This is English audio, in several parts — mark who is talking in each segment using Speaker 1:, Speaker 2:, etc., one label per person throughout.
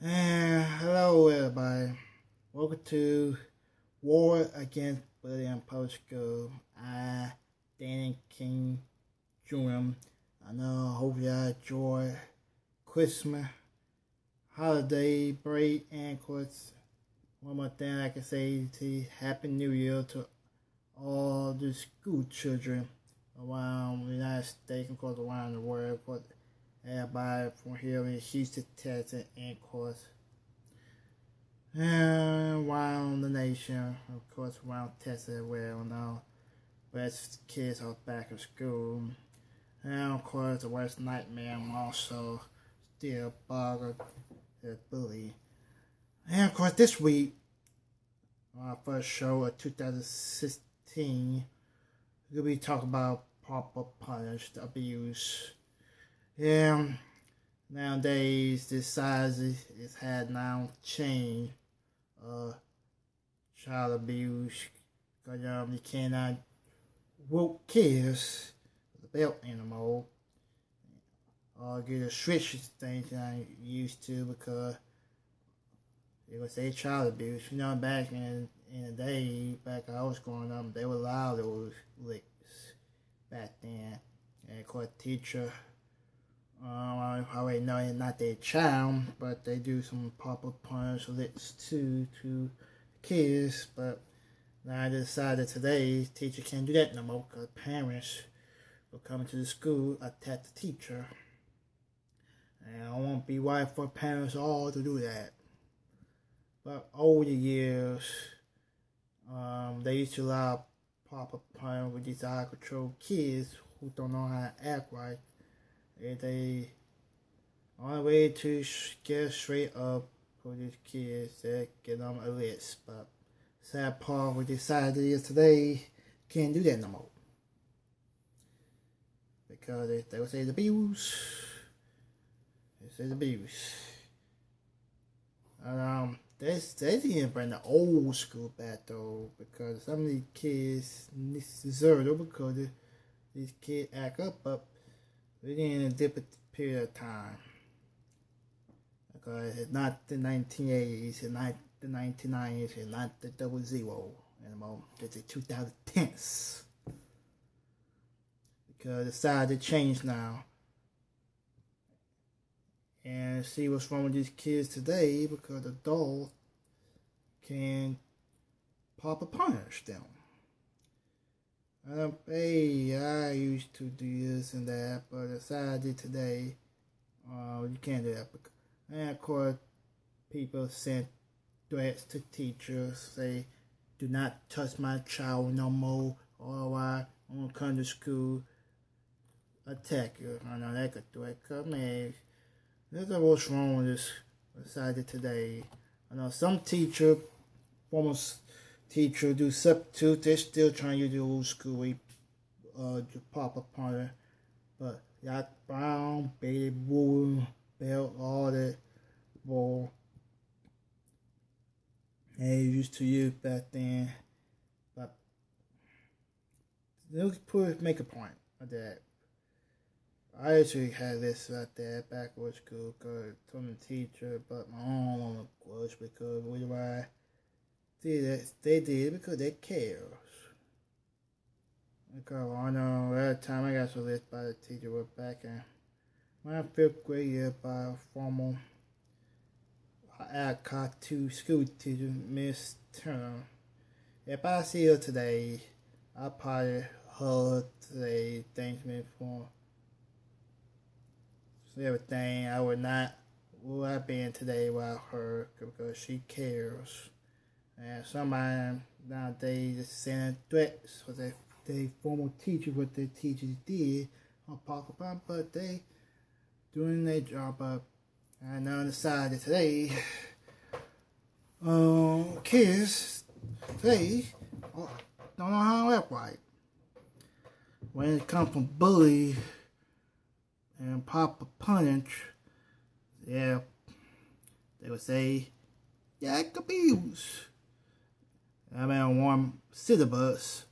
Speaker 1: And hello, everybody. Welcome to War Against Bullying in Public School. Danny King Jr. Hope y'all enjoy Christmas, holiday break, and of course, one more thing I can say to Happy New Year to all the school children around the United States, of course, around the world. Of course, everybody from here in Houston, Texas, and of course, and around the nation, of course, around Texas as well. Now, but kids are back in school, and of course, the worst nightmare also still bother the bully. And of course, this week, our first show of 2016, we'll be talking about proper punished abuse. Yeah, nowadays this size is had now changed. Child abuse, because you cannot whoop kids with a belt anymore, or get a switch things that I used to, because it was a child abuse. Back in the day, back when I was growing up, they would allow those licks back then. And of course, teacher, I already know it's not their child, but they do some proper punish licks too to kids. But now I decided today, teacher can't do that no more, because parents will come to the school, attack the teacher. And I won't be right for parents all to do that. But over the years, they used to allow proper punishment with these out of control kids who don't know how to act right. They on the way to get straight up for these kids that get them a list. But sad part, we decided is today can't do that no more, because they would say the abuse. They say the abuse. And they didn't bring the old school back though, because some of these kids deserve it, because these kids act up, but we're in a different period of time. Because it's not the 1980s, it's not the 1990s, it's not the 00 anymore. It's the 2010s. Because the side to change now. And see what's wrong with these kids today, because adults can proper punish them. I used to do this and that, but decided today, you can't do that. And of course, people sent threats to teachers, say, do not touch my child no more, or I'm going to come to school, attack you. I know that could threat come in. This is what's wrong with this decided today. I know some teacher, former teacher, do substitute. They're still trying to use the old school way, the proper punter. But Yacht Brown, Baby Blue, Belt, all that ball. They used to use back then. But let's make a point of that. I actually had this right there backwards school, because from the teacher, but my own was because why they did because they cares. Because I know at the time I got so list by the teacher was back in my 5th grade year by a former Alcott 2 school teacher, Miss Turner. If I see her today, I probably her today, thank me for everything. I would not would have been today without her, because she cares. And somebody nowadays just sending threats for their former teacher, what their teachers did on Parker Pump, but they doing their job up. And on the side of today, kids today don't know how to act right. When it comes from bully and proper punish, yeah, they would say, yeah, it could be abuse. I mean, one city bus,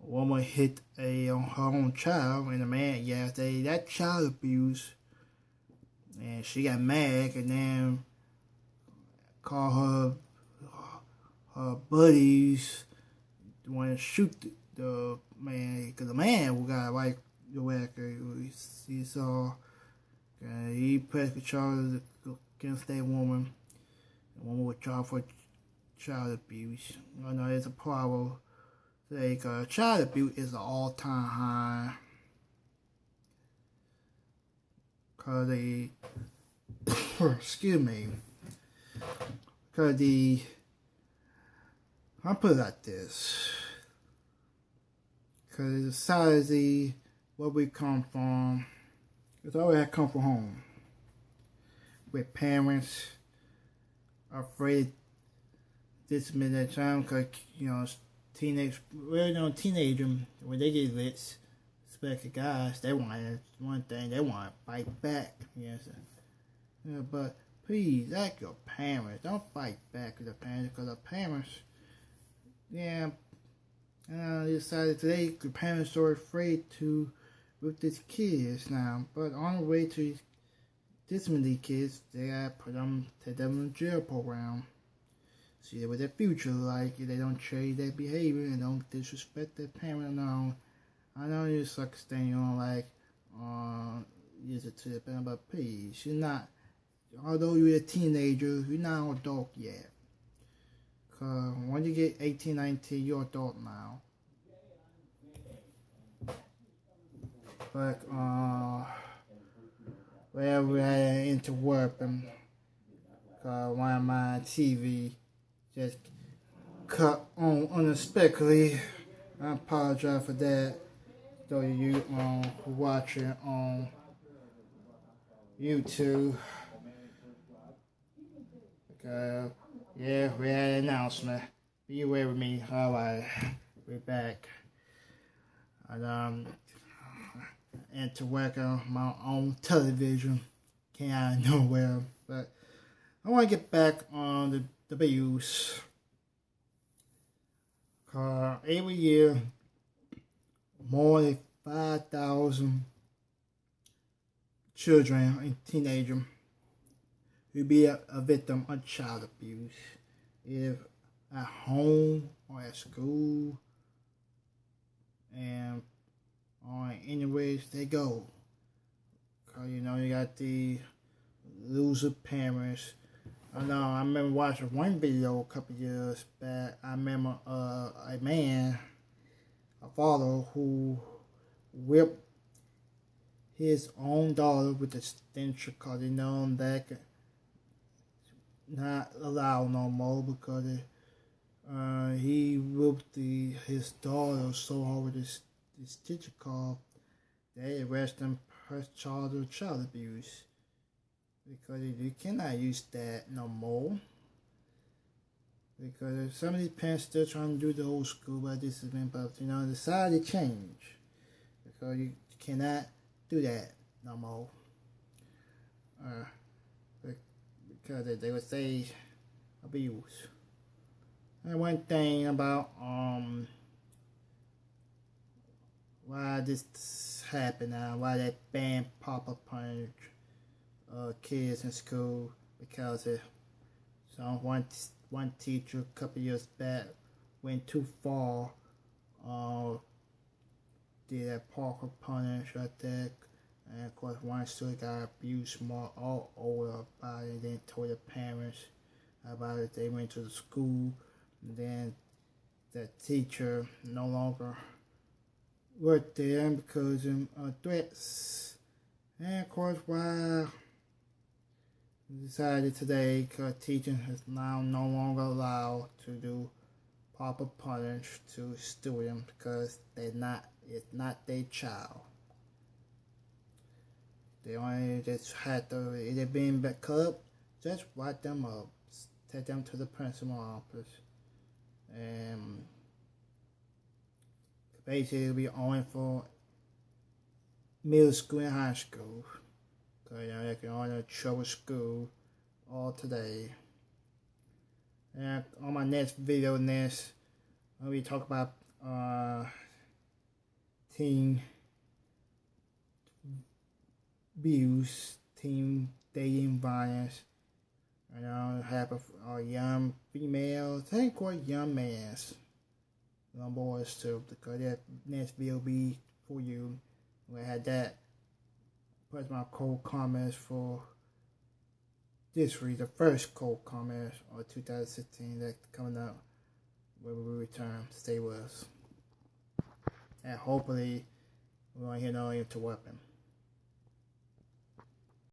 Speaker 1: a woman hit her own child, and the man, yeah, that child abuse, and she got mad, and then call her buddies want to shoot the man, because the man who got like the record, he saw, he pressed charges against that woman. The woman was charged for child abuse. I know it's a problem today because child abuse is an all-time high. Because excuse me, because I'll put it like this. Because the society, where we come from, it's always come from home. With parents afraid this minute time because, teenagers, when they get lit, especially guys, they want one thing, they want to fight back. But please, ask your parents. Don't fight back with the parents, because the parents, decided today the parents are afraid to with these kids now. But on the way to discipline kids, they gotta take them in jail program. See what their future like if they don't change their behavior and don't disrespect their parent. I know you suck thing you don't like use it to the parent, but please, you're not, although you're a teenager, you're not an adult yet. Cause when you get 18, 19, you're adult now. But whenever we had into work, and one of my TV just cut on unexpectedly. I apologize for that. Though you watch it on YouTube. We had an announcement. Be aware with me. Alright, we're back. And to work on my own television. Came out of nowhere. But I want to get back on the bills. Every year, more than 5,000 children and teenagers will be a victim of child abuse, if at home or at school, and anyways they go. Cause you got the loser parents. I remember watching one video a couple years back. I remember a man, a father, who whipped his own daughter with a stencher, because that could not allowed no more, because he whipped his daughter so hard with this stencher car they arrested him for charge of child abuse. Because you cannot use that no more. Because some of these parents still trying to do the old school by discipline, but the society change. Because you cannot do that no more. Because they would say abuse. And one thing about why this happened now, why that ban pop-up punch kids in school, because one teacher a couple years back went too far, did that Parker punish like that, and of course one student got abused more all over about it, then told the parents about it. They went to the school, and then the teacher no longer worked there because of threats. And of course why decided today, because teaching is now no longer allowed to do proper punish to students, because it's not their child. They only just had to, if they're being back up, just write them up, take them to the principal office, and basically it'll be only for middle school and high school. Because they can only trouble school all today. And on my next video, we talk about teen abuse, teen dating violence, Happen for young females, I think quite young mans, young boys too, because that next video will be for you. We had that. Put my cold comments for this week, the first cold comments of 2016 that coming up when we return. Stay with us. And hopefully we won't hear no interrupting.